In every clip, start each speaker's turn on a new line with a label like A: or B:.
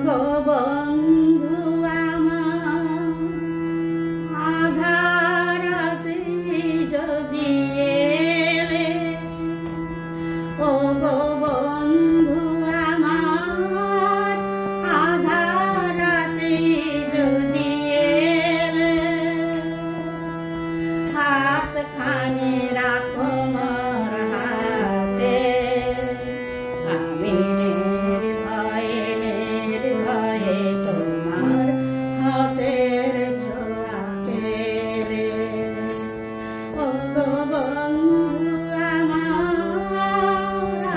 A: গো বন্ধু আমার আধারাতে যদি এলে, ও গো বন্ধু আমার আধারাতে যদি এলে, হাতখানি রাখো মোর হাতে, আমি নির্ভয়ে তোমার হাতের ছোঁয়া পেলে। ও গো বন্ধু আমার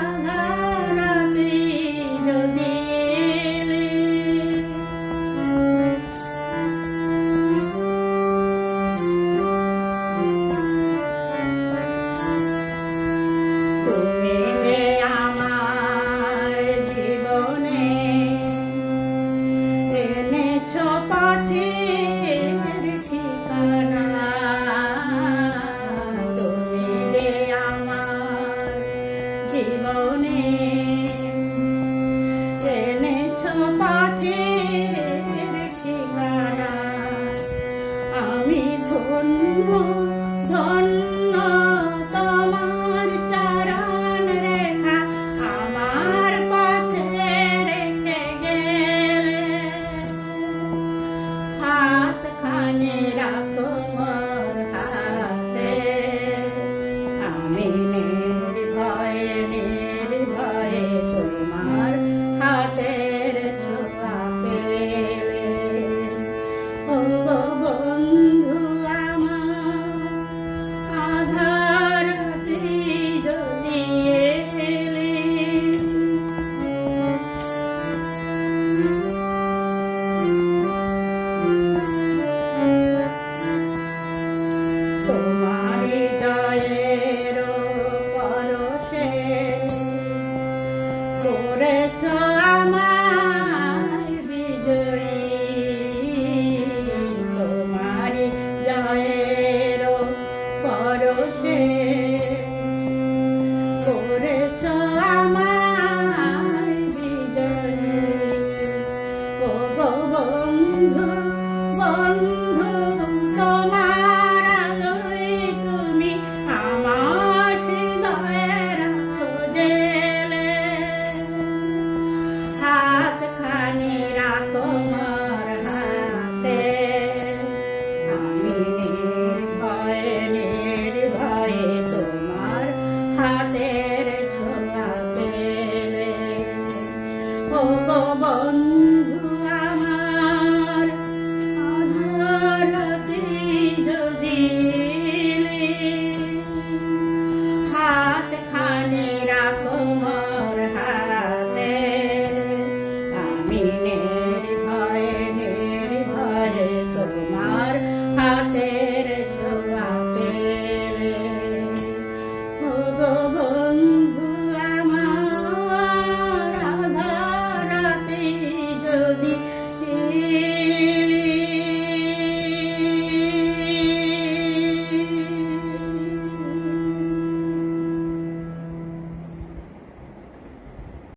A: আধারাতে যদি এলে, তুমি যে আমার জীবনে এনেছো পথের ঠিকানা, তুমি যে আমার জীবনে এনেছো পথের ঠিকানা, আমি ধন্য ধন্য তোমার চরণ রেখা আমার পথে রেখে গেলে, হাতখানি রাখো মোর হাতে, আমি নির্ভয়ে তোমার হাতের ছোঁয়া পেলে। ও গো বন্ধু আমার আধারাতে যদি এলে, তোমারি জয়ের পরশে করেছ আমায় বিজয়ী, তোমারি জয়ের পরশে করেছ আমায় বিজয়ী। ও গো বন্ধু বন্ধু তোমার আলোয় তুমি আমার হৃদয়ের খোঁজেলে, হাতখানি রাখো মোর হাতে, আমি নির্ভয়ে তোমার হাতের ছোঁয়া পেলে। ও গো বন্ধু আমার আধারাতে যদি এলে, হাতখানি রাখো মোর হাতে, আমি নির্ভয়ে তোমার হাতে